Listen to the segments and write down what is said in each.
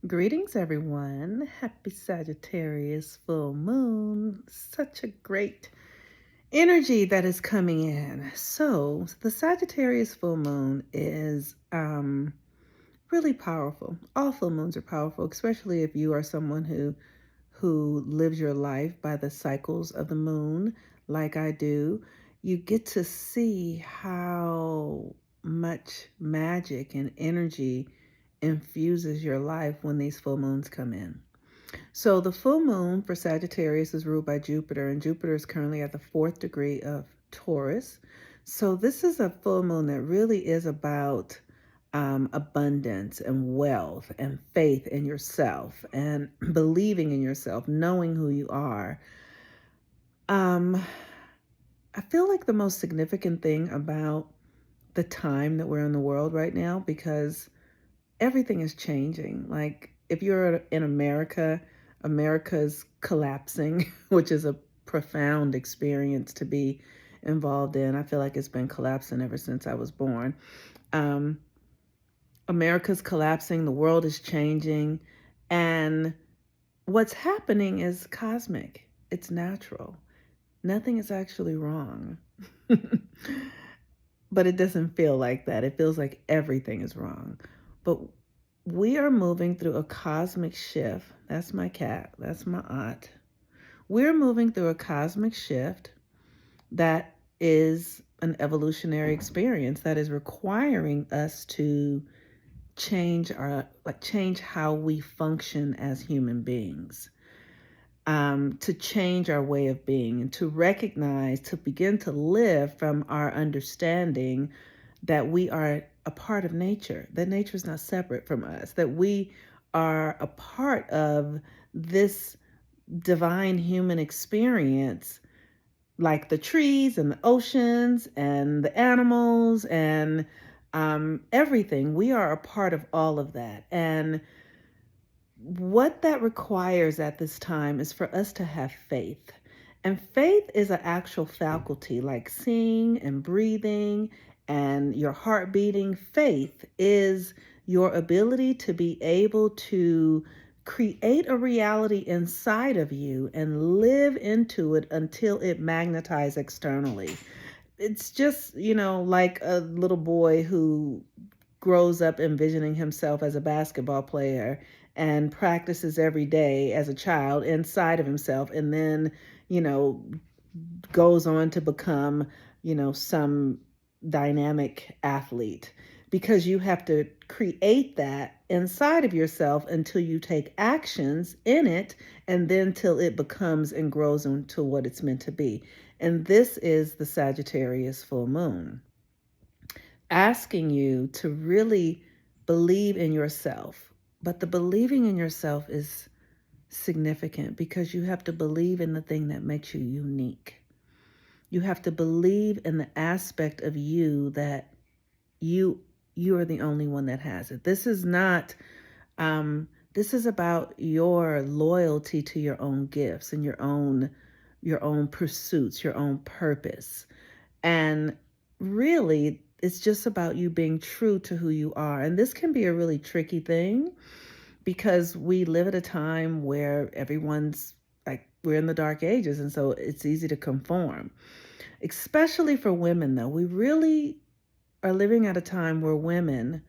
Greetings, everyone. Happy Sagittarius Full Moon. Such a great energy that is coming in. So, the Sagittarius Full Moon is really powerful. All full moons are powerful, especially if you are someone who lives your life by the cycles of the moon, like I do. You get to see how much magic and energy infuses your life when these full moons come in. So the full moon for Sagittarius is ruled by Jupiter, and Jupiter is currently at the fourth degree of Taurus. So this is a full moon that really is about abundance and wealth and faith in yourself and believing in yourself, knowing who you are. Um, I feel like the most significant thing about the time that we're in the world right now, because everything is changing. Like if you're in America, America's collapsing, which is a profound experience to be involved in. I feel like it's been collapsing ever since I was born. Um, America's collapsing, the world is changing, and what's happening is cosmic. It's natural. Nothing is actually wrong. But it doesn't feel like that. It feels like everything is wrong. But we are moving through a cosmic shift. That's my cat. That's my aunt. We're moving through a cosmic shift that is an evolutionary experience that is requiring us to change how we function as human beings, to change our way of being and to recognize, to begin to live from our understanding that we are a part of nature, that nature is not separate from us, that we are a part of this divine human experience, like the trees and the oceans and the animals and everything. We are a part of all of that. And what that requires at this time is for us to have faith. And faith is an actual faculty, like seeing and breathing and your heart beating. Faith is your ability to be able to create a reality inside of you and live into it until it magnetizes externally. It's just, like a little boy who grows up envisioning himself as a basketball player and practices every day as a child inside of himself, and then, you know, goes on to become, some dynamic athlete, because you have to create that inside of yourself until you take actions in it, and then till it becomes and grows into what it's meant to be. And this is the Sagittarius full moon, asking you to really believe in yourself. But the believing in yourself is significant because you have to believe in the thing that makes you unique. You have to believe in the aspect of you that you you are the only one that has it. This is not this is about your loyalty to your own gifts and your own pursuits, your own purpose. And really, it's just about you being true to who you are. And this can be a really tricky thing because we live at a time where everyone's like, we're in the dark ages. And so it's easy to conform, especially for women, though. We really are living at a time where women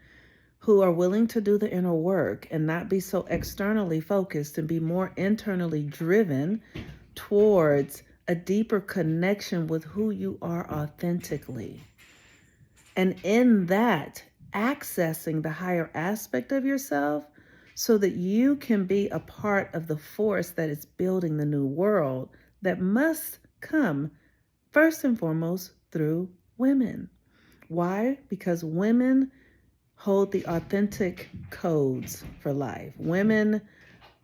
who are willing to do the inner work and not be so externally focused and be more internally driven towards a deeper connection with who you are authentically. And in that, accessing the higher aspect of yourself so that you can be a part of the force that is building the new world that must come first and foremost through women. Why? Because women hold the authentic codes for life. Women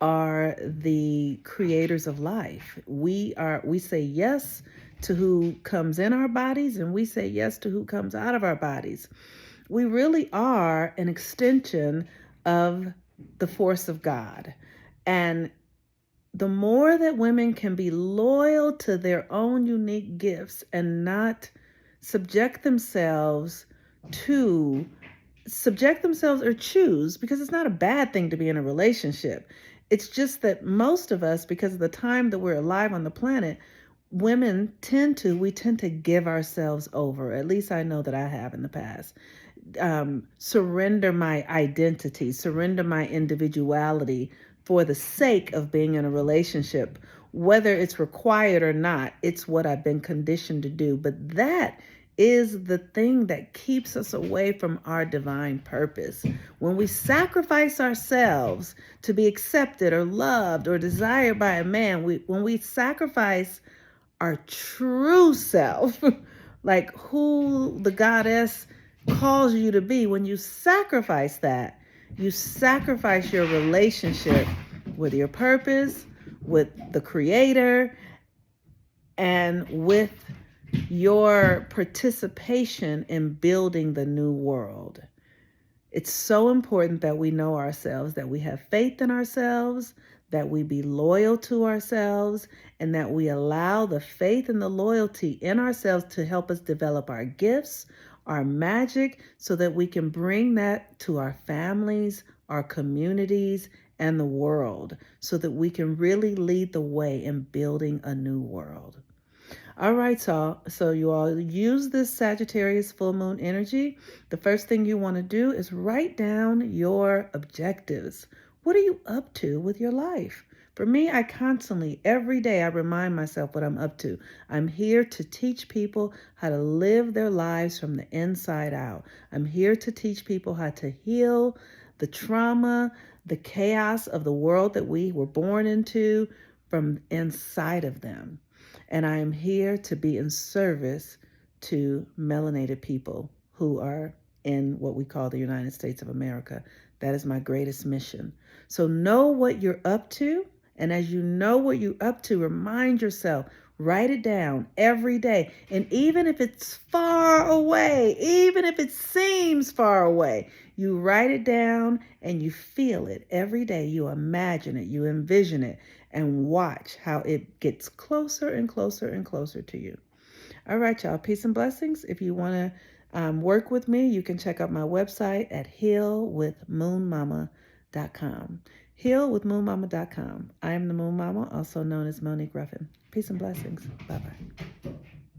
are the creators of life. We say yes to who comes in our bodies, and we say yes to who comes out of our bodies. We really are an extension of the force of God. And the more that women can be loyal to their own unique gifts and not subject themselves to subject themselves or choose, because it's not a bad thing to be in a relationship. It's just that most of us, because of the time that we're alive on the planet, women we tend to give ourselves over. At least I know that I have in the past. Surrender my identity, surrender my individuality for the sake of being in a relationship, whether it's required or not. It's what I've been conditioned to do. But that is the thing that keeps us away from our divine purpose. When we sacrifice ourselves to be accepted or loved or desired by a man, when we sacrifice our true self, like who the goddess calls you to be, when you sacrifice that, you sacrifice your relationship with your purpose, with the creator, and with your participation in building the new world. It's so important that we know ourselves, that we have faith in ourselves, that we be loyal to ourselves, and that we allow the faith and the loyalty in ourselves to help us develop our gifts, our magic, so that we can bring that to our families, our communities, and the world, so that we can really lead the way in building a new world. All right, so you all use this Sagittarius full moon energy. The first thing you want to do is write down your objectives. What are you up to with your life? For me, I constantly, every day, I remind myself what I'm up to. I'm here to teach people how to live their lives from the inside out. I'm here to teach people how to heal the trauma, the chaos of the world that we were born into from inside of them. And I am here to be in service to melanated people who are in what we call the United States of America. That is my greatest mission. So know what you're up to. And as you know what you're up to, remind yourself, write it down every day. And even if it's far away, even if it seems far away, you write it down and you feel it every day. You imagine it, you envision it, and watch how it gets closer and closer and closer to you. All right, y'all. Peace and blessings. If you want to work with me, you can check out my website at healwithmoonmama.com. Healwithmoonmama.com. I am the Moon Mama, also known as Monique Ruffin. Peace and blessings. Bye-bye.